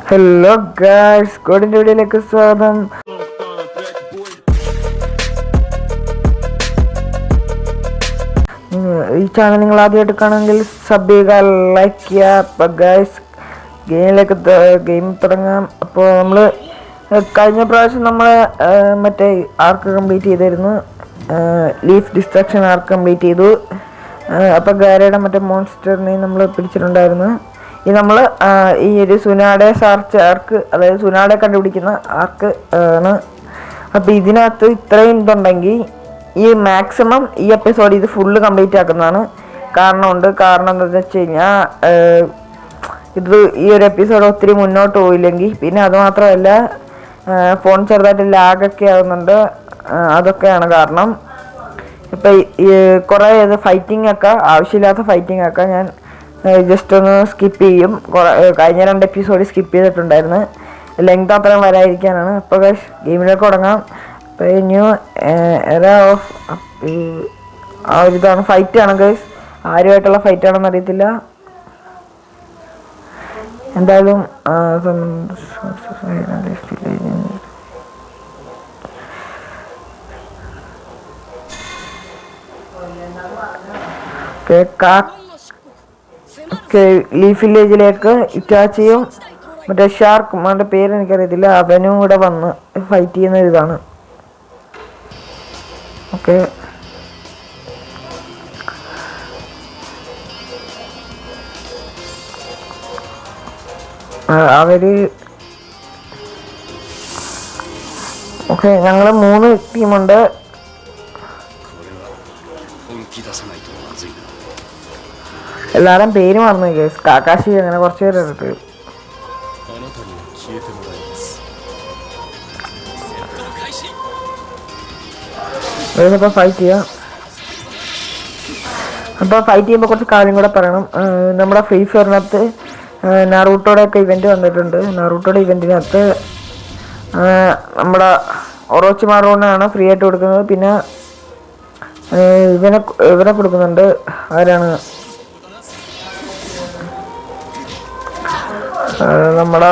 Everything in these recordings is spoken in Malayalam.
ഹലോ ഗായ്സ്, കോഡിൻ്റെ വീഡിയോയിലേക്ക് സ്വാഗതം. ഈ ചാനൽ നിങ്ങൾ ആദ്യമായിട്ട് കാണുമെങ്കിൽ സബ് ചെയ്യുക, ലൈക്ക് ചെയ്യുക. അപ്പോൾ ഗായ്സ്, ഗെയിം തുടങ്ങാം. അപ്പോൾ നമ്മൾ കഴിഞ്ഞ പ്രാവശ്യം നമ്മൾ മറ്റേ ആർക്ക് കംപ്ലീറ്റ് ചെയ്തായിരുന്നു, ലീഫ് ഡിസ്ട്രക്ഷൻ ആർക്ക് കംപ്ലീറ്റ് ചെയ്തു. അപ്പോൾ ഗാരയുടെ മറ്റേ മോൺസ്റ്ററിനെ നമ്മൾ പിടിച്ചിട്ടുണ്ടായിരുന്നു. ഈ നമ്മൾ ഈ ഒരു സുനാഡെ സാർച്ച് ആർക്ക്, അതായത് സുനാഡെ കണ്ടുപിടിക്കുന്ന ആർക്ക് ആണ്. അപ്പോൾ ഇതിനകത്ത് ഇത്രയും ഇതുണ്ടെങ്കിൽ ഈ മാക്സിമം ഈ എപ്പിസോഡ് ഇത് ഫുള്ള് കംപ്ലീറ്റ് ആക്കുന്നതാണ്. കാരണം എന്താണെന്ന് വെച്ച് കഴിഞ്ഞാൽ ഇത് ഈ ഒരു എപ്പിസോഡ് ഒത്തിരി മുന്നോട്ട് പോയില്ലെങ്കിൽ പിന്നെ അതുമാത്രമല്ല ഫോൺ ചെറുതായിട്ട് ലാഗൊക്കെ ആകുന്നുണ്ട്. അതൊക്കെയാണ് കാരണം. ഇപ്പം കുറേ ഫൈറ്റിംഗ് ഒക്കെ ആവശ്യമില്ലാത്ത ഫൈറ്റിംഗ് ഒക്കെ ഞാൻ ജസ്റ്റ് ഒന്ന് സ്കിപ്പ് ചെയ്യും. കഴിഞ്ഞ 2 എപ്പിസോഡ് സ്കിപ്പ് ചെയ്തിട്ടുണ്ടായിരുന്നു, ലെങ്ത് അത്രയും വരാതിരിക്കാനാണ്. അപ്പോൾ ഗെയിമിലേക്ക് തുടങ്ങാം. അപ്പോൾ ന്യൂ എറ ഓഫ് ആ ഒരു ഇതാണ്, ഫൈറ്റാണ് ഗൈസ്. ആരുമായിട്ടുള്ള ഫൈറ്റാണെന്ന് അറിയത്തില്ല. എന്തായാലും ലീഫ് വില്ലേജിലേക്ക് ഇറ്റാച്ചിയും മറ്റേ ഷാർക്ക്, അവൻ്റെ പേര് എനിക്കറിയത്തില്ല, അവനും കൂടെ വന്ന് ഫൈറ്റ് ചെയ്യുന്ന ഇതാണ്. ഓക്കെ, അവര് ഓക്കെ, ഞങ്ങൾ 3 ടീമുണ്ട്. എല്ലാവരും പേര് മറന്നു കേസ്. കാക്കാശി അങ്ങനെ കുറച്ച് പേരുണ്ട്. ഇപ്പോൾ ഫൈറ്റ് ചെയ്യാം. അപ്പോൾ ഫൈറ്റ് ചെയ്യുമ്പോൾ കുറച്ച് കാര്യം കൂടെ പറയണം. നമ്മുടെ ഫ്രീ ഫയറിനകത്ത് നാറൂട്ടോയുടെ ഒക്കെ ഇവൻറ്റ് വന്നിട്ടുണ്ട്. നാറൂട്ടോയുടെ ഇവൻറ്റിനകത്ത് നമ്മുടെ ഒറോച്ചിമാറോണാണ് ഫ്രീ ആയിട്ട് കൊടുക്കുന്നത്. പിന്നെ ഇവനെ കൊടുക്കുന്നുണ്ട്. ആരാണ്? നമ്മുടെ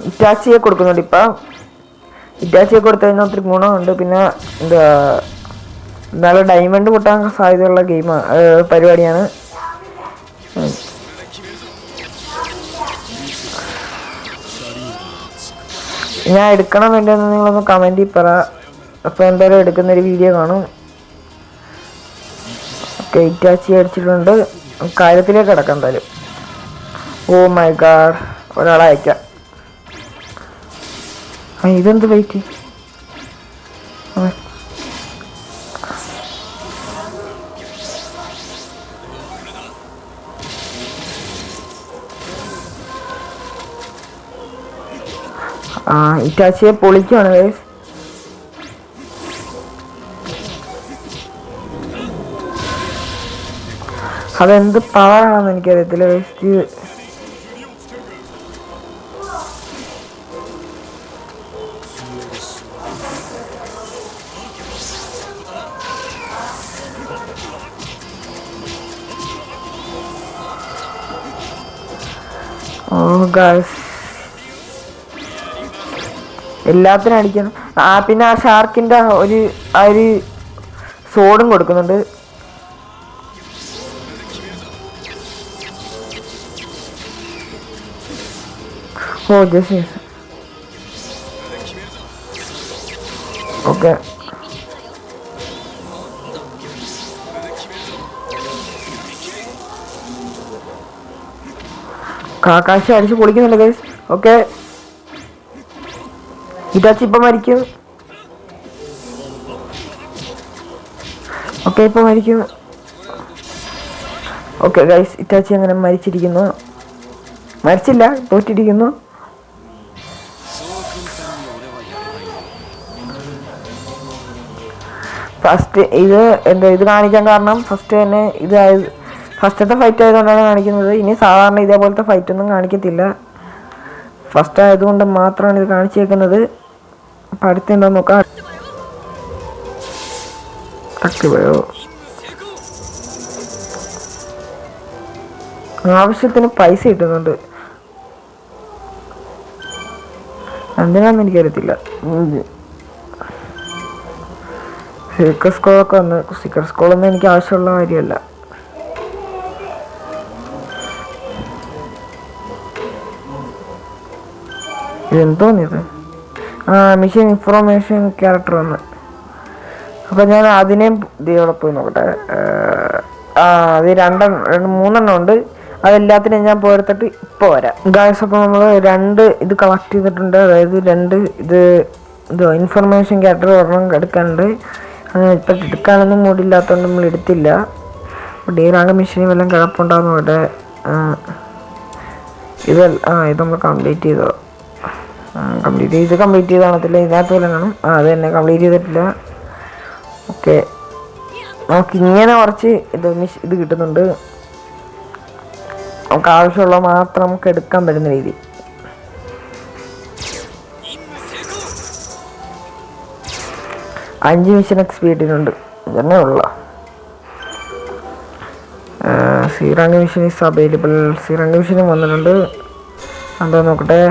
ഇറ്റാച്ചിയെ കൊടുക്കുന്നുണ്ട്. ഇപ്പം ഇറ്റാച്ചിയെ കൊടുത്തു കഴിഞ്ഞാൽ ഒത്തിരി ഗുണമുണ്ട്. പിന്നെ നല്ല ഡയമണ്ട് പൊട്ടാൻ സാധ്യതയുള്ള പരിപാടിയാണ്. ഞാൻ എടുക്കണം വേണ്ടെന്ന് നിങ്ങളൊന്ന് കമൻറ്റിൽ പറ. അപ്പോൾ എന്തായാലും എടുക്കുന്നൊരു വീഡിയോ കാണും. ഓക്കെ, ഇറ്റാച്ചി അടിച്ചിട്ടുണ്ട്. കാര്യത്തിലേക്ക് കിടക്കാം എന്തായാലും. ഓ മൈ ഗാഡ്, ഒരാളെ അയക്കാം. ഇതെന്ത് വെയിറ്റ്? ഇറ്റാച്ചിയെ പൊളിക്കുവാണ് ഗൈസ്. അതെന്ത് പവറാണെന്ന് എനിക്കറിയത്തില്ല ഗൈസ്. എല്ലാത്തിനും അടിക്കണം. പിന്നെ ആ ഷാർക്കിൻ്റെ ആ ഒരു സോഡും കൊടുക്കുന്നുണ്ട്. ഓ ജസ്റ്റ് ഓക്കെ, കാക്കാശി അടിച്ച് പൊളിക്കുന്നുണ്ട് ഗൈസ്. ഓക്കെ, ഇറ്റാച്ചി ഇപ്പം മരിക്കും. ഓക്കെ, ഇപ്പം മരിക്കും. ഓക്കെ ഗൈസ്, ഇറ്റാച്ചി അങ്ങനെ മരിച്ചിരിക്കുന്നു. മരിച്ചില്ല, തോറ്റിരിക്കുന്നു. ഫസ്റ്റ് ഇത് കാണിക്കാൻ കാരണം ഫസ്റ്റത്തെ ഫൈറ്റ് ആയതുകൊണ്ടാണ് കാണിക്കുന്നത്. ഇനി സാധാരണ ഇതേപോലത്തെ ഫൈറ്റൊന്നും കാണിക്കത്തില്ല. ഫസ്റ്റ് ആയതുകൊണ്ട് മാത്രമാണ് ഇത് കാണിച്ചേക്കുന്നത്. അപ്പം അടുത്തുണ്ടോ നോക്കാം. ആവശ്യത്തിന് പൈസ കിട്ടുന്നുണ്ട്. എന്തിനാന്ന് എനിക്കറിയത്തില്ല. സീക്രട്ട് സ്കോളൊക്കെ വന്ന് സീക്രട്ട് സ്കോളൊന്നും എനിക്ക് ആവശ്യമുള്ള കാര്യമല്ല. ഇതെന്തോന്നിത്? മിഷൻ ഇൻഫോർമേഷൻ ക്യാരക്ടർ വന്ന്. അപ്പം ഞാൻ അതിനെയും ഇതോടെ പോയി നോക്കട്ടെ. അത് മൂന്നെണ്ണം ഉണ്ട്. അതെല്ലാത്തിനും ഞാൻ പോരെത്തിട്ട് ഇപ്പോൾ വരാം ഗായ്സ്. അപ്പോൾ നമ്മൾ 2 ഇത് കളക്ട് ചെയ്തിട്ടുണ്ട്. അതായത് 2 ഇത് ഇൻഫർമേഷൻ ക്യാരക്ടർ ഒരെണ്ണം എടുക്കാനുണ്ട്. ഇപ്പം എടുക്കാനൊന്നും മൂടില്ലാത്തതുകൊണ്ട് നമ്മൾ എടുത്തില്ല. ഡീറാങ്ക് മെഷീനും എല്ലാം കിടപ്പുണ്ടാകുന്നു ഇവിടെ. ഇത് നമ്മൾ കംപ്ലീറ്റ് ചെയ്തോ? കംപ്ലീറ്റ് ചെയ്ത് കാണത്തില്ല. ഇതിനകത്ത് പോലെ കാണും. അത് തന്നെ കംപ്ലീറ്റ് ചെയ്തിട്ടില്ല. ഓക്കെ, നമുക്കിങ്ങനെ കുറച്ച് ഇത് കിട്ടുന്നുണ്ട്. നമുക്ക് ആവശ്യമുള്ള മാത്രം നമുക്ക് എടുക്കാൻ പറ്റുന്ന രീതി. അഞ്ച് മിഷൻ എക്സ്പി കിട്ടിയിട്ടുണ്ട്. ഇതന്നെ ഉള്ള സീറാങ്ക് മിഷൻ ഈസ് അവൈലബിൾ. സീറാങ്ക് മിഷനും വന്നിട്ടുണ്ട്. എന്താ നോക്കട്ടെ.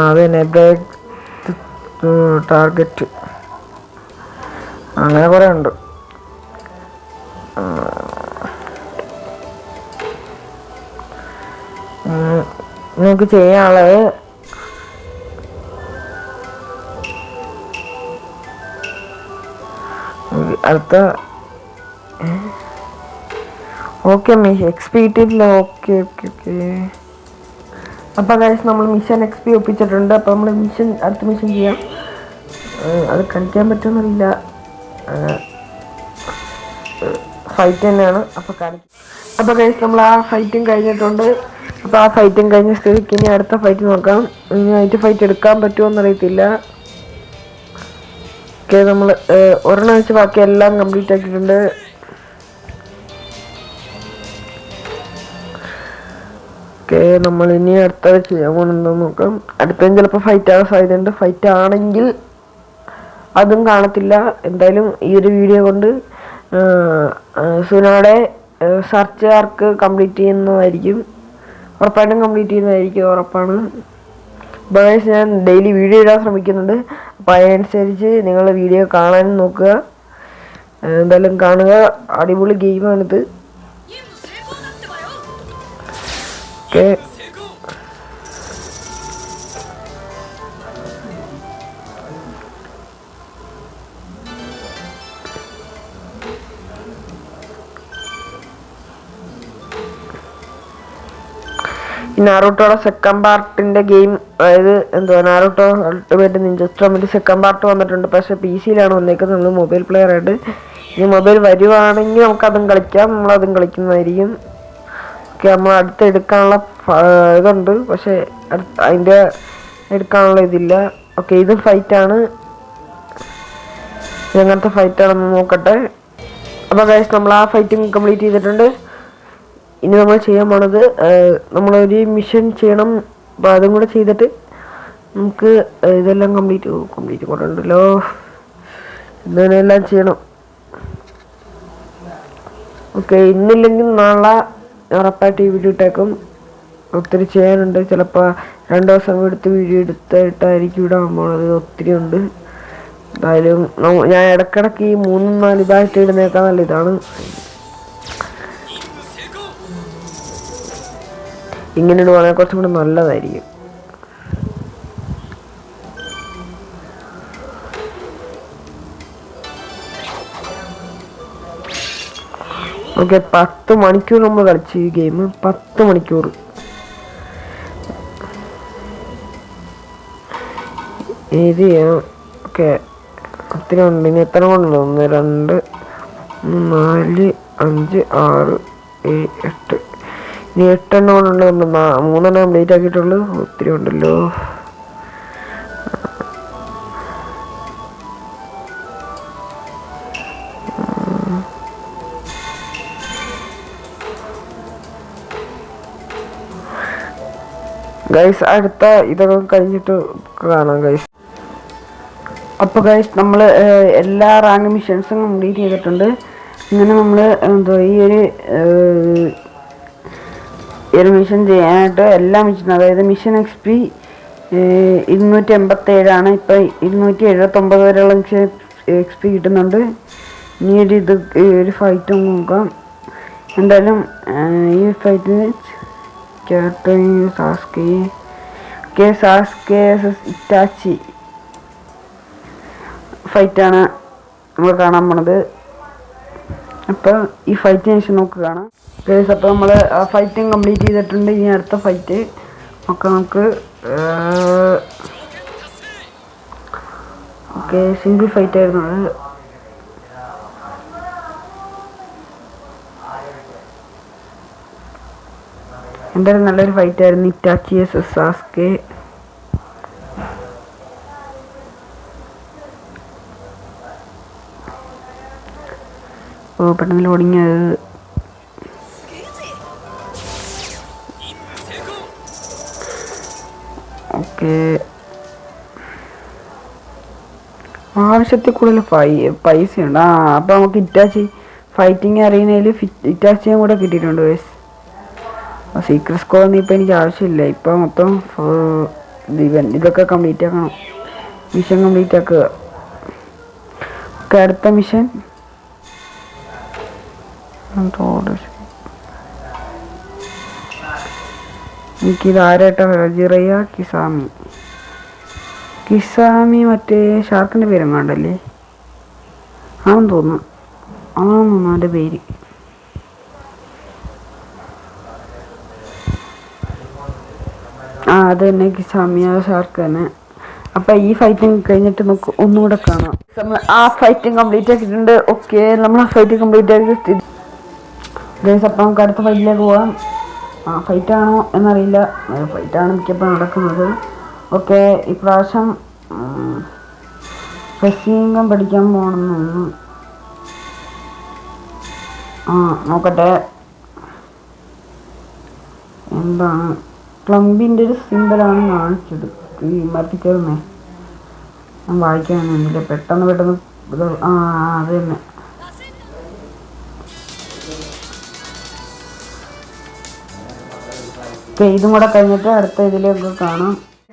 അത് തന്നെ ബ്രേക്ക് ടാർഗറ്റ്, അങ്ങനെ കുറേ ഉണ്ട്. നിങ്ങൾക്ക് ചെയ്യാനുള്ളത് അടുത്ത ഓക്കെ എക്സ്പി കിട്ടിയിട്ടില്ല. Okay okay okay. അപ്പോൾ ഗൈസ് നമ്മൾ മിഷൻ എക്സ്പി ഒപ്പിച്ചിട്ടുണ്ട്. അപ്പോൾ നമ്മൾ അടുത്ത മിഷൻ ചെയ്യാം. അത് കളിക്കാൻ പറ്റുമെന്നില്ല. ഫൈറ്റ് തന്നെയാണ്. അപ്പോൾ ഗൈസ് നമ്മൾ ആ ഫൈറ്റും കഴിഞ്ഞിട്ടുണ്ട്. അപ്പോൾ ആ ഫൈറ്റും കഴിഞ്ഞ സ്ഥിതിക്ക് ഇനി അടുത്ത ഫൈറ്റ് നോക്കാം. ഇനി ഫൈറ്റ് എടുക്കാൻ പറ്റുമോ എന്നറിയത്തില്ല. ഓക്കെ, നമ്മൾ ഒരെണ്ണം വെച്ച് ബാക്കി എല്ലാം കംപ്ലീറ്റ് ആക്കിയിട്ടുണ്ട്. ഓക്കെ, നമ്മൾ ഇനി അടുത്തത് ചെയ്യാൻ പോകുന്നത് നോക്കാം. അടുത്തതും ചിലപ്പോൾ ഫൈറ്റ് ആകാൻ സാധ്യതയുണ്ട്. ഫൈറ്റ് ആണെങ്കിൽ അതും കാണത്തില്ല. എന്തായാലും ഈ ഒരു വീഡിയോ കൊണ്ട് സുനോടെ സെർച്ച് ആർക്ക് കംപ്ലീറ്റ് ചെയ്യുന്നതായിരിക്കും. ഉറപ്പായിട്ടും കംപ്ലീറ്റ് ചെയ്യുന്നതായിരിക്കും, ഉറപ്പാണ്. അപ്പോൾ ഞാൻ ഡെയിലി വീഡിയോ ഇടാൻ ശ്രമിക്കുന്നുണ്ട്. അപ്പോൾ അതിനനുസരിച്ച് നിങ്ങൾ വീഡിയോ കാണാനും നോക്കുക. എന്തായാലും കാണുക. അടിപൊളി ഗെയിമാണിത്. ഓക്കെ, നാറൂട്ടോയുടെ സെക്കൻഡ് പാർട്ടിൻ്റെ ഗെയിം, അതായത് നാറൂട്ടോ അൾട്ടിമേറ്റ് നിഞ്ച സ്റ്റോമിൻ്റെ സെക്കൻഡ് പാർട്ട് വന്നിട്ടുണ്ട്. പക്ഷേ PC-യിലാണ് വന്നേക്കുന്നത്. നമ്മൾ മൊബൈൽ പ്ലെയർ ആയിട്ട്. ഇനി മൊബൈൽ വരുവാണെങ്കിൽ നമുക്കതും കളിക്കാം. നമ്മളതും കളിക്കുന്നതായിരിക്കും. ഓക്കെ, നമ്മൾ അടുത്ത് എടുക്കാനുള്ള ഇതുണ്ട്. പക്ഷേ അതിൻ്റെ എടുക്കാനുള്ള ഇതില്ല. ഓക്കെ, ഇതും ഫൈറ്റാണ്. എങ്ങനത്തെ ഫൈറ്റാണെന്ന് നോക്കട്ടെ. അപ്പോൾ ഗൈസ് നമ്മൾ ആ ഫൈറ്റും കംപ്ലീറ്റ് ചെയ്തിട്ടുണ്ട്. ഇനി നമ്മൾ ചെയ്യാൻ പോണത് നമ്മളൊരു മിഷൻ ചെയ്യണം. അപ്പോൾ അതും കൂടെ ചെയ്തിട്ട് നമുക്ക് ഇതെല്ലാം കംപ്ലീറ്റ് കൊണ്ടുണ്ടല്ലോ. ഇതെല്ലാം ചെയ്യണം. ഓക്കെ, ഇന്നില്ലെങ്കിൽ നാളെ ഉറപ്പായിട്ട് ഈ വീഡിയോ ഇട്ടേക്കും. ഒത്തിരി ചെയ്യാനുണ്ട്. ചിലപ്പോൾ 2 ദിവസം എടുത്ത് വീഡിയോ എടുത്തിട്ടായിരിക്കും ഇടാൻ പോണത്. ഒത്തിരി ഉണ്ട്. എന്തായാലും ഞാൻ ഇടയ്ക്കിടയ്ക്ക് ഈ 3-4 ഇതായിട്ട് ഇടുന്നേക്കാൻ നല്ല ഇതാണ്. ഇങ്ങനെ ഇടുവാണെങ്കിൽ കുറച്ചും കൂടി നല്ലതായിരിക്കും. ഓക്കെ, 10 മണിക്കൂർ നമ്മൾ കളിച്ചു ഈ ഗെയിം. 10 മണിക്കൂർ. ഇത് ഓക്കെ, ഒത്തിരി ഉണ്ട്. ഇനി എത്ര കൊണ്ടുണ്ട്? 1 2 4 5 6 7 8. ഇനി 8 എണ്ണം കൊണ്ടുണ്ട്. നമ്മൾ 3 എണ്ണം കംപ്ലീറ്റ് ആക്കിയിട്ടുള്ളൂ. ഒത്തിരി ഉണ്ടല്ലോ. ഗൈസ് അടുത്ത ഇതൊക്കെ കഴിഞ്ഞിട്ട് കാണാം ഗൈസ്. അപ്പോൾ ഗൈസ് നമ്മൾ എല്ലാ റാങ്ക് മിഷൻസും കംപ്ലീറ്റ് ചെയ്തിട്ടുണ്ട്. ഇങ്ങനെ നമ്മൾ ഈ ഒരു ഈ ഒരു മിഷൻ ചെയ്യാനായിട്ട് എല്ലാ മിഷനും, അതായത് മിഷൻ XP 287 ഇപ്പം 279 വരെയുള്ള മിഷൻ XP കിട്ടുന്നുണ്ട്. ഇനി ഒരു ഫൈറ്റ് നോക്കാം. എന്തായാലും ഈ ഫൈറ്റ് സാസ്കെ ഇറ്റാച്ചി ഫൈറ്റാണ് നമ്മൾ കാണാൻ പോണത്. അപ്പോൾ ഈ ഫൈറ്റിന് ശേഷം നമുക്ക് കാണാം. അപ്പോൾ നമ്മൾ ആ ഫൈറ്റും കംപ്ലീറ്റ് ചെയ്തിട്ടുണ്ട്. ഇനി അടുത്ത ഫൈറ്റ് നമുക്ക് ഓക്കെ, സിംഗിൾ ഫൈറ്റ് ആയിരുന്നു അത്. എന്തായാലും നല്ലൊരു ഫൈറ്റ് ആയിരുന്നു. Itachi vs സാസ്കെ. ഓ, പെട്ടെന്ന് ലോഡിങ്. ഓക്കെ, ആവശ്യത്തിൽ കൂടുതൽ പൈസയുണ്ട്. അപ്പോൾ നമുക്ക് ഇറ്റാച്ചി ഫൈറ്റിങ് അറിയുന്നതിൽ ഇറ്റാച്ചിയും കൂടെ കിട്ടിയിട്ടുണ്ട് ഗൈസ്. സീക്രട്ട് സ്കോഡൊന്നും ഇപ്പം എനിക്ക് ആവശ്യമില്ല. ഇപ്പം മൊത്തം ഇതൊക്കെ കംപ്ലീറ്റ് ആക്കണം. മിഷൻ കംപ്ലീറ്റ് ആക്കുക. ഓക്കെ, അടുത്ത മിഷൻ എനിക്കിത് ആരായിട്ടാ? ജിറയ കിസാമി മറ്റേ ഷാർക്കിൻ്റെ പേരെങ്ങാണ്ടല്ലേ ആണെന്ന് തോന്നുന്നു. അവൻ്റെ പേര്. അത് തന്നെ, കിസാമി, ആ ഷാർക്ക് തന്നെ. അപ്പം ഈ ഫൈറ്റിങ് കഴിഞ്ഞിട്ട് നമുക്ക് ഒന്നുകൂടെ കാണാം. നമ്മൾ ആ ഫൈറ്റിങ് കംപ്ലീറ്റ് ആക്കിയിട്ടുണ്ട്. ഓക്കെ, നമ്മൾ ആ ഫൈറ്റ് കംപ്ലീറ്റ് ആക്കി ഗൈസ്. അപ്പം നമുക്ക് അടുത്ത ഫൈറ്റിലേക്ക് പോകാം. ഫൈറ്റാണോ എന്നറിയില്ല, ഫൈറ്റാണ് മിക്കപ്പോഴും നടക്കുന്നത്. ഓക്കെ, ഇപ്രാവശ്യം റെസിംഗം പഠിക്കാൻ പോകണമെന്ന് തോന്നുന്നു. നോക്കട്ടെ എന്താണ്. പ്ലംബിൻ്റെ ഒരു സിമ്പിളാണ് കാണിച്ചത്. ഈ മരത്തിൽ കയറുന്നേ, ഞാൻ വായിക്കാനൊന്നുമില്ല. പെട്ടെന്ന് ഇത് അത് തന്നെ. ഇതും കൂടെ കഴിഞ്ഞിട്ട് അടുത്ത ഇതിലേക്ക് കാണാം.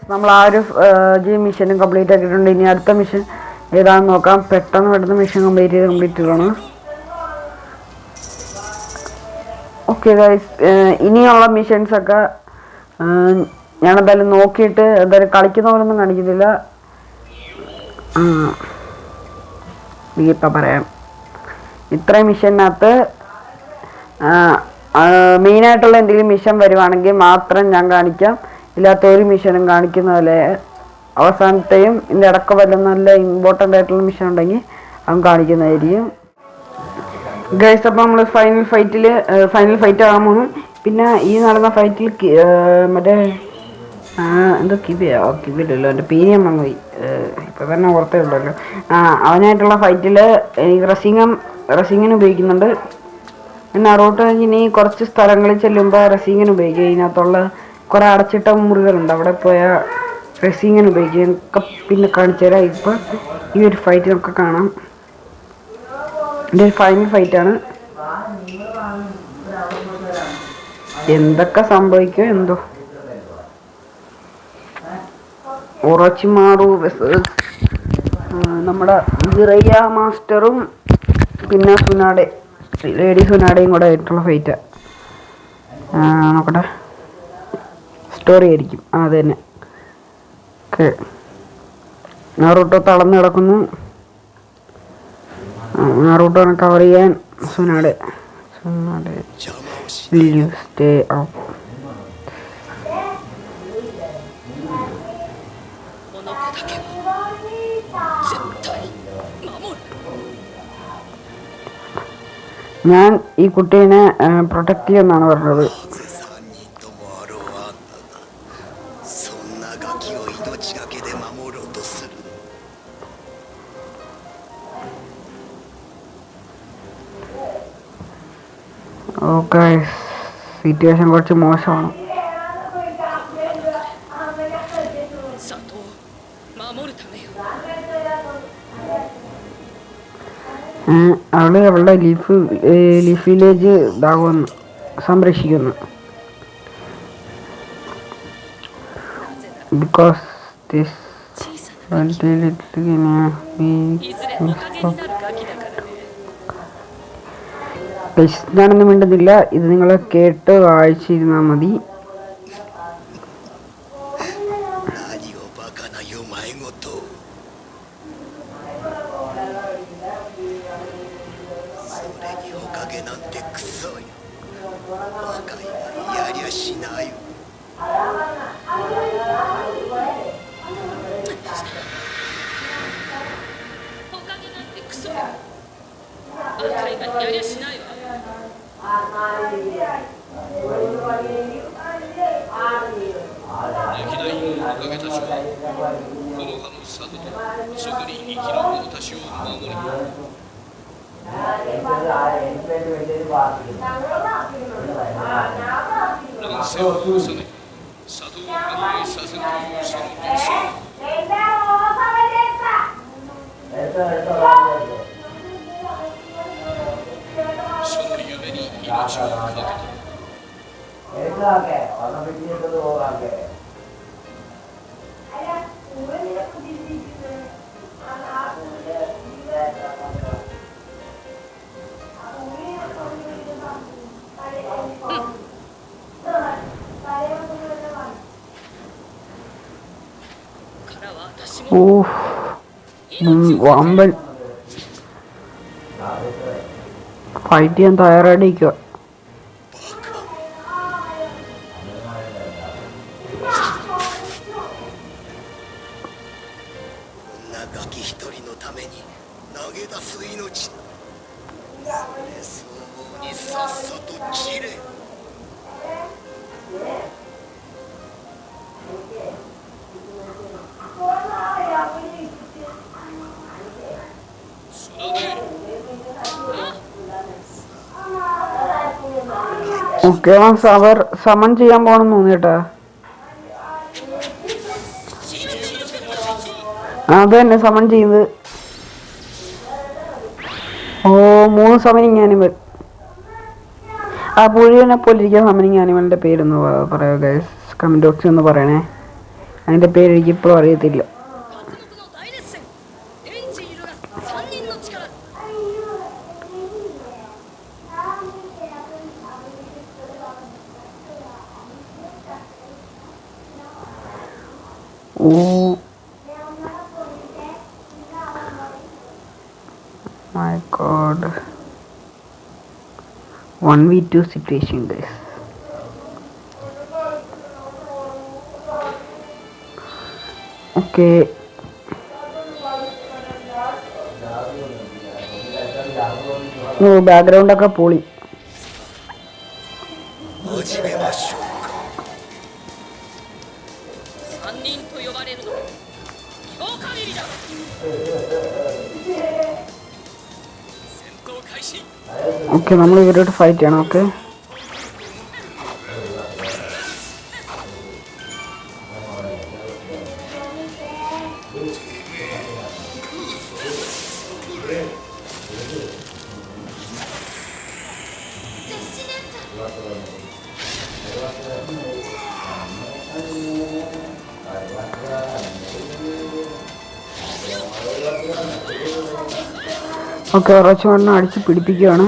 നമ്മൾ ആ ഒരു മിഷനും കംപ്ലീറ്റ് ആക്കിയിട്ടുണ്ട്. ഇനി അടുത്ത മിഷൻ ഏതാണെന്ന് നോക്കാം. പെട്ടെന്ന് മിഷൻ കംപ്ലീറ്റ് ചെയ്യണം. ഓക്കെ ഗൈസ്, ഇനിയുള്ള മിഷൻസൊക്കെ ഞാനെന്തായാലും നോക്കിയിട്ട് എന്തായാലും കളിക്കുന്ന പോലൊന്നും കാണിക്കുന്നില്ല. ഇപ്പം പറയാം. ഇത്രയും മിഷനകത്ത് മെയിനായിട്ടുള്ള എന്തെങ്കിലും മിഷൻ വരുവാണെങ്കിൽ മാത്രം ഞാൻ കാണിക്കാം. ഇല്ലാത്ത ഒരു മിഷനും കാണിക്കുന്ന പോലെ. അവസാനത്തെയും ഇതിൻ്റെ ഇടയ്ക്ക് വല്ല നല്ല ഇമ്പോർട്ടൻ്റ് ആയിട്ടുള്ള മിഷൻ ഉണ്ടെങ്കിൽ അതും കാണിക്കുന്നതായിരിക്കും ഗൈസ്. അപ്പോൾ നമ്മൾ ഫൈനൽ ഫൈറ്റ് ആകാൻ പോകുന്നു. പിന്നെ ഈ നടന്ന ഫൈറ്റിൽ മറ്റേ എന്തോ കിബിയല്ലോ, എൻ്റെ പീനിയം വന്നുപോയി. ഇപ്പം തന്നെ ഓർത്തേ ഉണ്ടല്ലോ. അവനായിട്ടുള്ള ഫൈറ്റിൽ റസിങ്ങിന് ഉപയോഗിക്കുന്നുണ്ട്. നറൂട്ടോ ഇനി കുറച്ച് സ്ഥലങ്ങളിൽ ചെല്ലുമ്പോൾ റസിങ്ങിന് ഉപയോഗിക്കുക. ഇതിനകത്തുള്ള കുറേ അടച്ചിട്ട മുറികളുണ്ട്, അവിടെ പോയാൽ റസിങ്ങിന് ഉപയോഗിക്കുക. പിന്നെ കാണിച്ചു തരാം. ഇപ്പം ഈ ഒരു ഫൈറ്റ് നമുക്ക് കാണാം. ഇതൊരു ഫൈനൽ ഫൈറ്റാണ്. എന്തൊക്കെ സംഭവിക്കുക എന്തോ. ഒറോച്ചിമാറു നമ്മുടെ ജിറയ്യ മാസ്റ്ററും പിന്നെ ലേഡി സുനാഡയും കൂടെ ആയിട്ടുള്ള ഫൈറ്റ്. നോക്കട്ടെ, സ്റ്റോറി ആയിരിക്കും. അത് തന്നെ. ഓക്കെ, നാറൂട്ടോ തളർന്ന് കിടക്കുന്നു. നാറൂട്ടോനെ കവർ ചെയ്യാൻ സുനാഡെ സ്റ്റേ ഔട്ട്. ഞാൻ ഈ കുട്ടീനെ പ്രൊട്ടക്ട് ചെയ്യുമെന്നാണ് പറഞ്ഞത്. ഓക്കെ, സിറ്റുവേഷൻ കുറച്ച് മോശമാണ്. അവളുടെ ലീഫ് വില്ലേജ് ഇതാകുമെന്ന് സംരക്ഷിക്കുന്നു. because this 小さな until it can be いずれおかげになるガキだからね。 ഞാനൊന്നും മിണ്ടുന്നില്ല. ഇത് നിങ്ങൾ കേട്ട് വായിച്ചിരുന്നാൽ മതി. 何をバカなよ前ごとそれにおかげなんてクソよ若いのにやりゃしないよおかげなんてクソよ。若いがやりゃしないわ。歴代のおかげたちはこの葉の里とそこに生きる者たちを守り乱世を収め里を繁栄させるというその理想その夢に命をかけた からは私も വമ്പൻ ഫൈറ്റ് ചെയ്യാൻ തയ്യാറായിട്ടിരിക്കുക. こんなガキ一人のために投げ出す命それ相応にさっさと切れ ഓക്കെ അവർ സമൺ ചെയ്യാൻ പോകണം തോന്നിട്ടാ. അത് തന്നെ സമൺ ചെയ്യുന്നത്. ഓ 3 സമനിങ് ആനിമൽ. ആ പുഴുവിനെ പോലെ ഇരിക്കുന്ന സമനിങ് ആനിമലിന്റെ പേരൊന്ന് പറയാ ഗൈസ്. കമന്റ് ബോക്സിൽ ഒന്ന് പറയണേ. അതിന്റെ പേര് എനിക്ക് ഇപ്പോഴും അറിയത്തില്ല. 刮目の大熱戦デンジ揺るがす3人の力 oh my god, 1v2 situation guys. Okay, ഓ ബാക്ക്ഗ്രൗണ്ട് ഒക്കെ പൊളി. 始めましょうか3人と呼ばれるの強化入りだ戦闘開始 ഓക്കെ നമ്മൾ ഇവരോട് ഫൈറ്റ് ചെയ്യണം. ഓക്കെ ഓക്കെ ഉറച്ചുവണ്ണം അടിച്ച് പിടിപ്പിക്കുകയാണ്.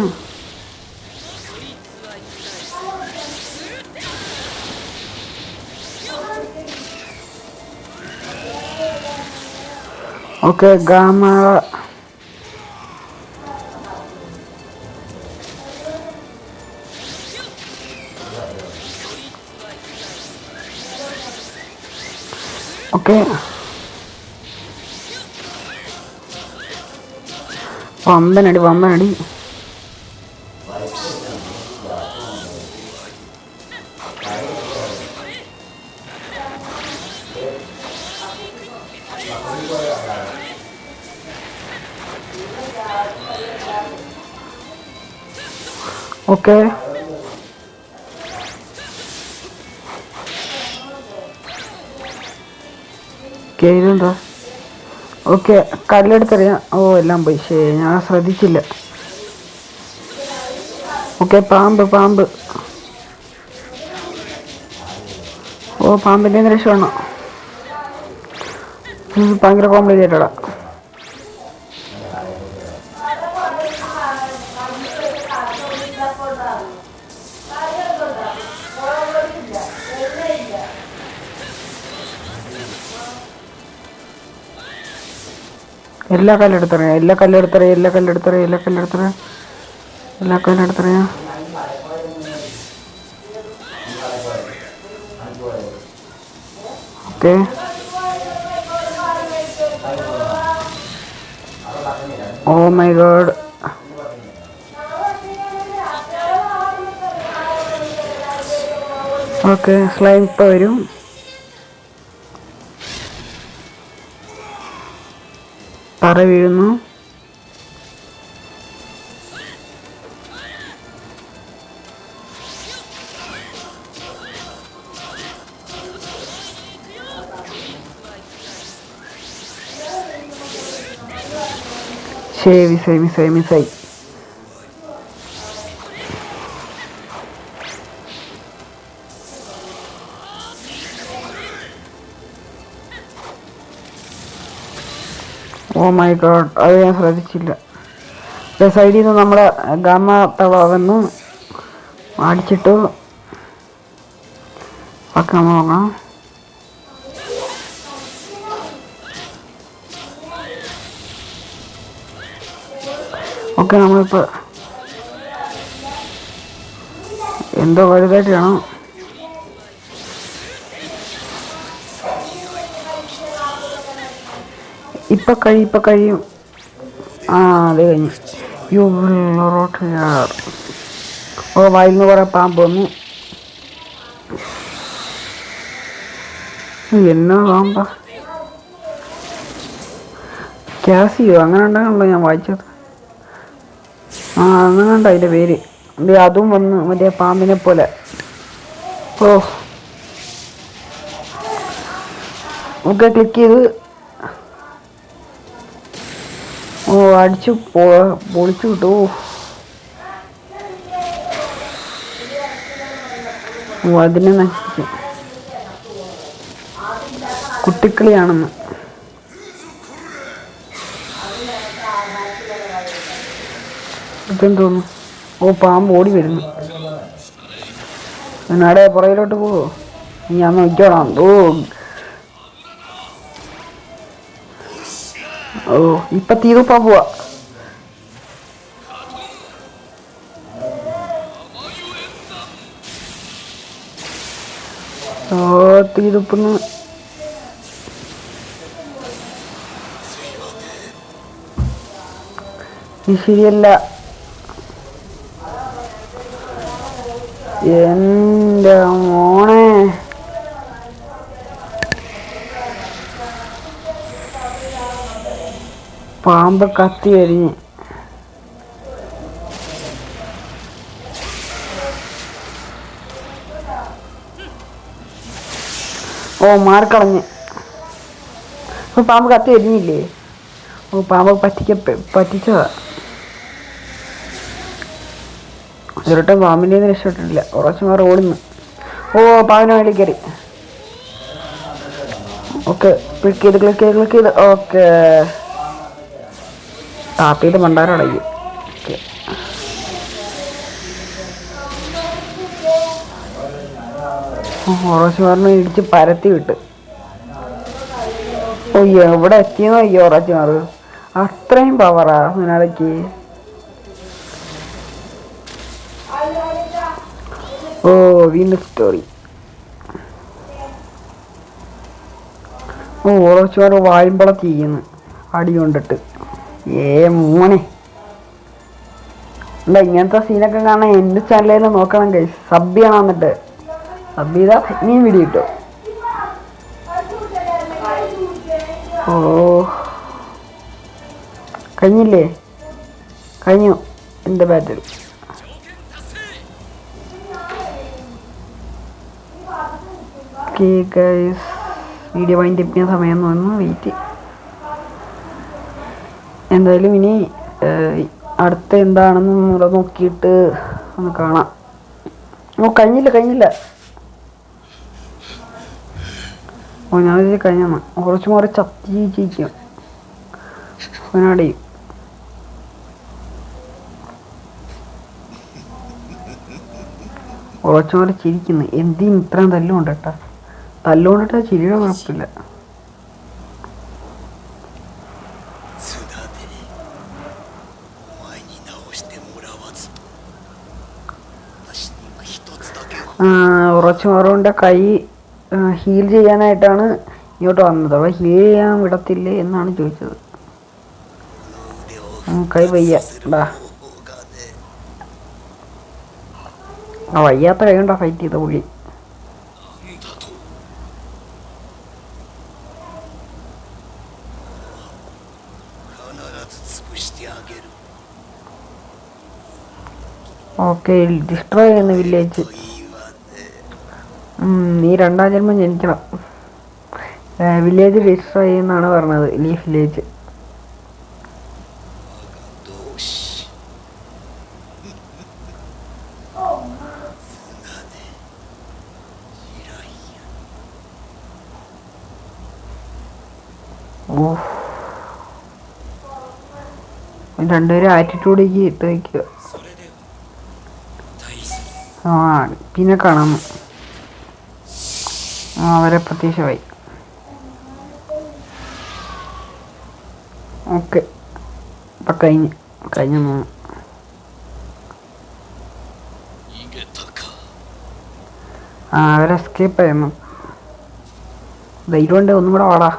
ഓക്കെ ഗാമ ഓക്കെ വമ്പനടി വമ്പനടി. ഓക്കെ ഇതെന്താ? ഓക്കെ കല്ലെടുത്തറിയാം. ഓ എല്ലാം പോയി. ശരി ഞാൻ ശ്രദ്ധിച്ചില്ല. ഓക്കെ പാമ്പ് പാമ്പ്. ഓ പാമ്പിൻ്റെ രക്ഷമാണ്. ഭയങ്കര കോംപ്ലിക്കേറ്റഡാ. എല്ലാ കല്ലെടുത്തറിയാം, എല്ലാ കല്ലെടുത്തറിയാം, എല്ലാ കല്ലെടുത്തറിയാം, എല്ലാ കല്ലെടുത്തറിയാം, എല്ലാ കല്ലെടുത്തറിയാം. Okay, oh my god. Okay, slime ഇപ്പോൾ വരും. തറ വീഴുന്നു. മിസ്സായി. ഓ മൈ ഗോഡ്, അത് ഞാൻ ശ്രദ്ധിച്ചില്ല. സൈഡിൽ നിന്ന് നമ്മുടെ ഗാമ തവ വന്ന് അടിച്ചിട്ടു. ഒക്കെ നമ്മൾ നോക്കാം. ഓക്കെ, നമ്മളിപ്പോൾ എന്തോ വലുതായിട്ട് കാണാം. ഇപ്പം കഴിയും. ആ, അത് കഴിഞ്ഞു. ഓ, വായിൽ നിന്ന് കുറേ പാമ്പ് വന്നു. എന്നാ പാമ്പാ? കാസിയോ അങ്ങനെ ഉണ്ടാകണല്ലോ, ഞാൻ വായിച്ചത്. ആ, അങ്ങനെ കണ്ട അതിൻ്റെ പേര്. അതും വന്ന് മറ്റേ പാമ്പിനെ പോലെ. ഓ, ഓക്കെ, ക്ലിക്ക് ചെയ്ത്. ഓ, അടിച്ചു പൊളിച്ചു കിട്ടു. ഓ, അതിനെ നശിച്ചു. കുട്ടിക്കളിയാണെന്ന്. ഇതെന്ന് തോന്നുന്നു. ഓ, പാമ്പ് ഓടി വരുന്നു. എന്നാടെ പുറകിലോട്ട് പോവോ? ഞാൻ നോക്കിയോളാം. ഓ, ഇപ്പൊ തീർപ്പാൻ പോവാ. ഓ, തീർപ്പുന്നു. ഇത് ശരിയല്ല. എൻ്റെ മോനെ, പാമ്പ് കത്തി വരിഞ്ഞ്. ഓ, മാറിക്കളഞ്ഞ്. അപ്പോൾ പാമ്പ് കത്തി വരിഞ്ഞില്ലേ? ഓ, പാമ്പ് പറ്റിച്ചതാ. ഒരിട്ടം പാമ്പിൻ്റെ ഒന്നും രക്ഷപ്പെട്ടിട്ടില്ല. കുറച്ച് മാറി ഓടുന്നു. ഓ, പാമ്പിനെ വേണ്ടി കയറി. ഓക്കെ, ക്ലിക്ക് ചെയ്ത്. ഓക്കെ, ടാപ്പ് ചെയ്ത് മണ്ടാരം അടങ്ങി. ഓക്കെ, ഓറോച്ചുമാറിനെ ഇടിച്ച് പരത്തി വിട്ട്. ഓ, എവിടെ എത്തിയെന്നോ ഈ ഓറോച്ചുമാറ്. അത്രയും പവറാ ഇതിനിടയ്ക്ക്. ഓ, വീണ്ടും സ്റ്റോറി. ഓ, ഓറോച്ചുമാർ വായുമ്പളത്തി ചെയ്യുന്നു അടി കൊണ്ടിട്ട്. മോനെ, അല്ല, ഇങ്ങനത്തെ സീനൊക്കെ കാണാൻ എൻ്റെ ചാനലിൽ നോക്കണം ഗൈസ്. സബ് ചെയ്യണം. എന്നിട്ട് സബ് ചെയ്താ നീ വീഡിയോ കിട്ടും. ഓ, കഴിഞ്ഞില്ലേ? കഴിഞ്ഞു എൻ്റെ battle. Okay guys, video wind up ചെയ്യാൻ സമയം തോന്നുന്നു. വെയിറ്റ്. എന്തായാലും ഇനി അടുത്ത എന്താണെന്ന് നോക്കിയിട്ട് ഒന്ന് കാണാം. ഓ, കഴിഞ്ഞില്ല. ഓ ഞാനിത് കഴിഞ്ഞാണ് കുറച്ച് മാറി ചത്തിച്ചിരിക്കും അവനാടി. കുറച്ച് മാറി ചിരിക്കുന്നു. എന്തിനും ഇത്രയും തല്ലുകൊണ്ട് കേട്ടാ. തല്ലുകൊണ്ടിട്ടാ ചിരിയുടെ കുഴപ്പമില്ല. 津田でお前に直してもらわずと私には一つだけは കുറച്ച് മാറുകൊണ്ട് കൈ ഹീൽ ചെയ്യാനായിട്ടാണ് ഇങ്ങോട്ട് വന്നത്. അവ ഹീൽ ചെയ്യാൻ വിടത്തില്ലേ എന്നാണ് ചോദിച്ചത്. この腕を കൈ വയ്യ させる ടാ. 方法がね വയ്യാത്ത കൈ കൊണ്ടാ ഫൈറ്റ് ചെയ്ത പുള്ളി. なんだと 必ず潰してあげる ഓക്കെ ഡിസ്ട്രോയ് ചെയ്യുന്ന വില്ലേജ്. といいわね നീ രണ്ടാം ജന്മം ജനിക്കണം. വില്ലേജ് ഡിസ്ട്രോയ് ചെയ്യുന്നാണ് പറഞ്ഞത്. Leaf village. 同志砂で地雷や ഓ രണ്ടുപേരും ആറ്റിറ്റ്യൂഡിലേക്ക് ഇട്ട് വയ്ക്കുക. それでは大事 പിന്നെ കാണാം. അവരെ പ്രത്യക്ഷമായി. ഓക്കെ ഇപ്പം കഴിഞ്ഞു.逃げたか അവരെ എസ്കേപ്പ് ആയിരുന്നു. ധൈര്യം ഉണ്ട്. ഒന്നും കൂടെ വാടാ.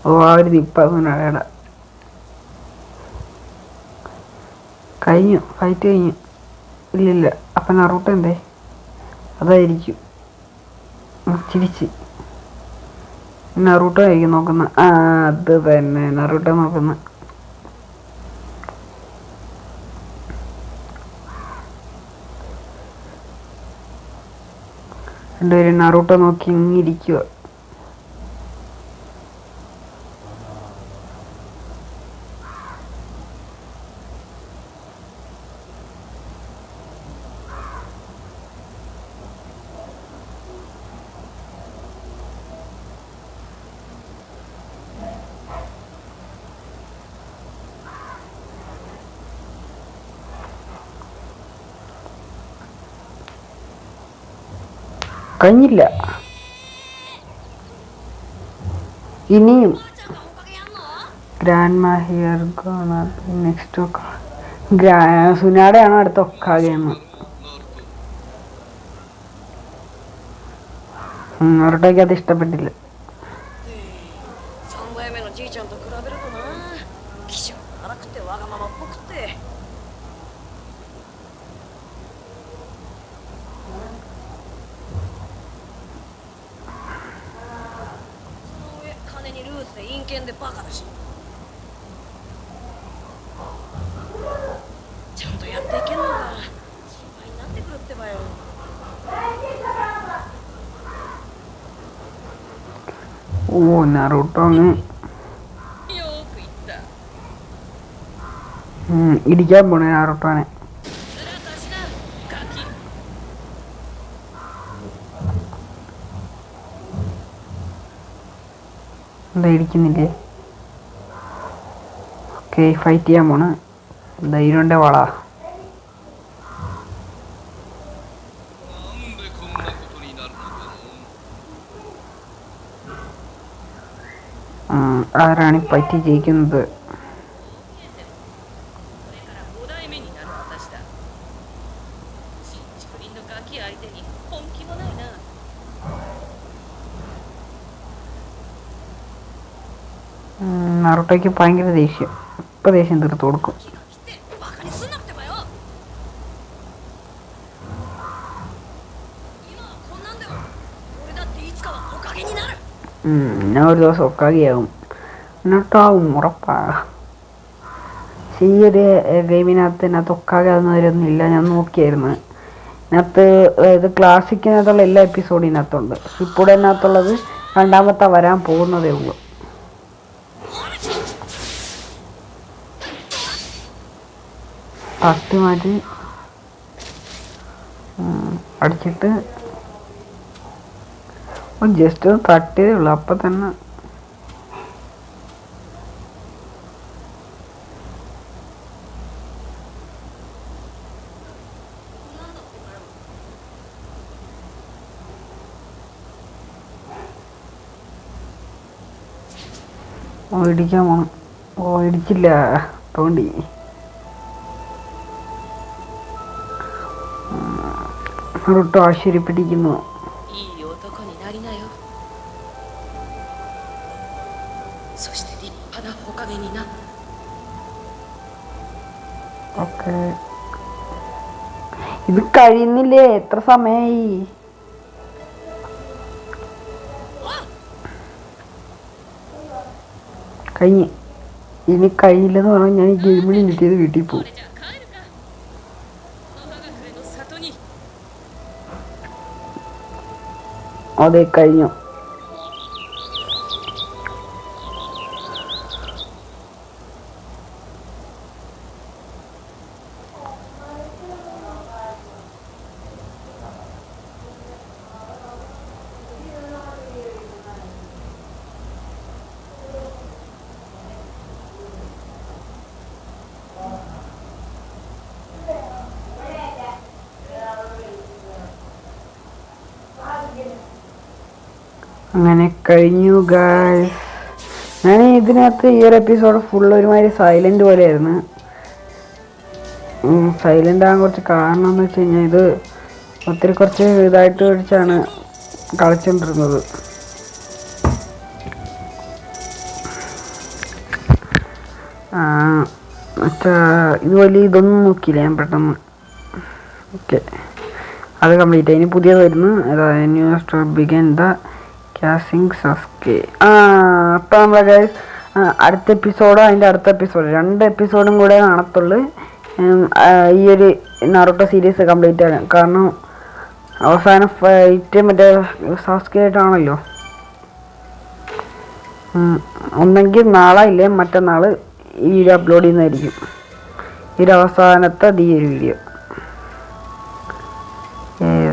ഓ ആ ഒരു ദിപ്പടാ. കഴിഞ്ഞു. ഫൈറ്റ് കഴിഞ്ഞു. ഇല്ലില്ല. അപ്പം നറൂട്ടോ എന്തേ? അതായിരിക്കും ചിരിച്ച്. നറൂട്ടോ ആയിരിക്കും നോക്കുന്ന. അത് തന്നെ നറൂട്ടോ നോക്കുന്ന. രണ്ടുപേരും നറൂട്ടോ നോക്കി ഇങ്ങിരിക്കുക. കഴിഞ്ഞില്ല. ഇനിയും ഗ്രാൻഡ് മാഹിയർ നെക്സ്റ്റ് സുനാടെയാണോ അടുത്ത ഒക്കാകെയെന്ന്. അവരുടെയൊക്കെ അത് ഇഷ്ടപ്പെട്ടില്ല. 3代目のじいちゃんと比べるとな気性荒くてわがままっぽくて その上金にルーズで陰険でバカだしちゃんとやっていけんのか心配になってくるってばよ ഓ നറൂട്ടോ അങ്ങ് よく言った ഇടിക്കാൻ പോണേ നറൂട്ടോനെ. 面出しなガキ എന്താ ഇടിക്കുന്നില്ലേ? ഓക്കെ ഫൈറ്റ് ചെയ്യാൻ പോണ്. ധൈര്യൻ്റെ വള. なんでこんなことになるのかの ആരാണ് ഈ ഫൈറ്റ് ജയിക്കുന്നത്? これから5代目になる私だちんちくりんのガキ相手に本気もないな നറൂട്ടോയ്ക്ക് ഭയങ്കര ദേഷ്യം. ഇപ്പം ദേഷ്യം തീർത്ത് കൊടുക്കും. ってバカにすんなってばよ今はこんなんでも俺だっていつかはおかげになる ഞാൻ ഒരു ദിവസം ഒക്കാകെയാവും. എന്നിട്ടാവും ഉറപ്പാ. ഈ ഒരു ഗെയിമിനകത്ത് ഒക്കാകാവുന്നവരൊന്നും ഇല്ല. ഞാൻ നോക്കിയായിരുന്നു. ഇതിനകത്ത് ഇത് ക്ലാസിക്കിനകത്തുള്ള എല്ലാ എപ്പിസോഡും ഇതിനകത്തുണ്ട്. ഷിപ്പുഡനകത്തുള്ളത് രണ്ടാമത്തെ വരാൻ പോകുന്നതേ ഉള്ളൂ. തട്ടി മാറ്റി അടിച്ചിട്ട് ജസ്റ്റ് ഒന്ന് തട്ടിയതേ ഉള്ളു അപ്പം തന്നെ. ഇടിക്കാൻ പോണം. ഇടിച്ചില്ല തോണ്ടി. ഒട്ടും ആശ്ചര്യപ്പെട്ടിരിക്കുന്നു. いい男になりなよ。そして立派な火影にな。 ഓക്കെ ഇത് കഴിയുന്നില്ലേ? എത്ര സമയായി? കഴിഞ്ഞ്. ഇനി കഴിയില്ലെന്ന് പറഞ്ഞാൽ ഞാൻ ഈ ഗെയിമിൽ എനിക്ക് ചെയ്ത് വീട്ടിൽ そ പോകും. れじゃ帰るか。野葉学園の里に。 അതെ കഴിഞ്ഞു. അങ്ങനെ കഴിഞ്ഞു ഗായ്സ്. ഞാൻ ഇതിനകത്ത് ഈ ഒരു എപ്പിസോഡ് ഫുൾ ഒരുമാതിരി സൈലന്റ് പോലെയായിരുന്നു. സൈലന്റ് ആകാൻ കുറച്ച് കാരണം എന്ന് വെച്ച് കഴിഞ്ഞാൽ ഇത് ഒത്തിരി കുറച്ച് ഇതായിട്ട് വെച്ചാണ് കളിച്ചോണ്ടിരുന്നത്. ഇത് വലിയ ഇതൊന്നും നോക്കിയില്ല ഞാൻ പെട്ടെന്ന്. ഓക്കെ അത് കംപ്ലീറ്റ് ആയി. ഇനി പുതിയത് വരുന്നു. ന്യൂ സ്റ്റോർ ബിഗൻ ദ കാസിംഗ് സസ്കെ. അപ്പം നമ്മളെ ഗൈസ് അടുത്ത എപ്പിസോഡോ അതിൻ്റെ അടുത്ത എപ്പിസോഡ് 2 എപ്പിസോഡും കൂടെ കാണത്തുള്ളൂ ഈ ഒരു നറുട്ടോ സീരീസ് കംപ്ലീറ്റ് ആകാൻ. കാരണം അവസാന ഫൈറ്റ് മറ്റേ സസ്കെ ആയിട്ടാണല്ലോ. ഒന്നെങ്കിൽ നാളെ ഇല്ലേ മറ്റന്നാൾ ഈ വീഡിയോ അപ്ലോഡ് ചെയ്യുന്നതായിരിക്കും. ഇതിൻ്റെ അവസാനത്തെ ഈ ഒരു വീഡിയോ.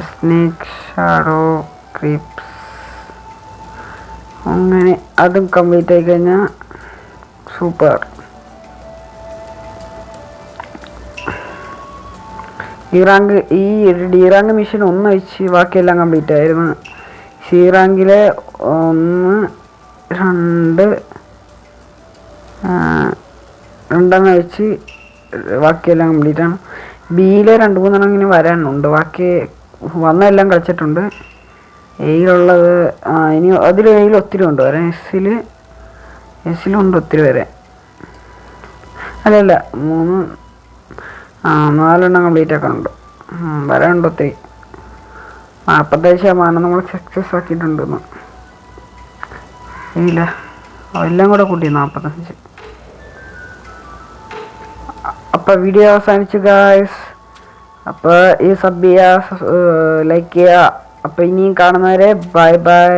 സ്നേക്ക് ഷാഡോ ക്രിപ്സ് അങ്ങനെ അതും കംപ്ലീറ്റ് ആയി കഴിഞ്ഞാൽ സൂപ്പർ. ഈ ഡി റാങ്ക് മിഷൻ 1 വെച്ച് ബാക്കിയെല്ലാം കംപ്ലീറ്റ് ആയിരുന്നു. സി റാങ്കിലെ 1 2 2 വെച്ച് ബാക്കിയെല്ലാം കംപ്ലീറ്റ് ആണ്. ബിയിലെ 2-3 ഇങ്ങനെ വരാനുണ്ട്. ബാക്കി വന്നെല്ലാം കളിച്ചിട്ടുണ്ട്. എയിലുള്ളത് ഇനി അതിൽ എയിൽ ഒത്തിരി ഉണ്ട് വരാൻ. എസിലുണ്ട് ഒത്തിരി വരെ. അല്ലല്ല 4 കംപ്ലീറ്റ് ആക്കാനുണ്ട്. വരാനുണ്ട് ഒത്തിരി. 45% നമ്മൾ സക്സസ് ആക്കിയിട്ടുണ്ടെന്ന്. ഇല്ല എല്ലാം കൂടെ കൂട്ടി 45. അപ്പോൾ വീഡിയോ അവസാനിച്ചു ഗായ്സ്. അപ്പോൾ ഈ സബ് ചെയ്യുക, ലൈക്ക് ചെയ്യുക. അപ്പോൾ ഇനിയും കാണുന്നവരെ ബൈ ബൈ.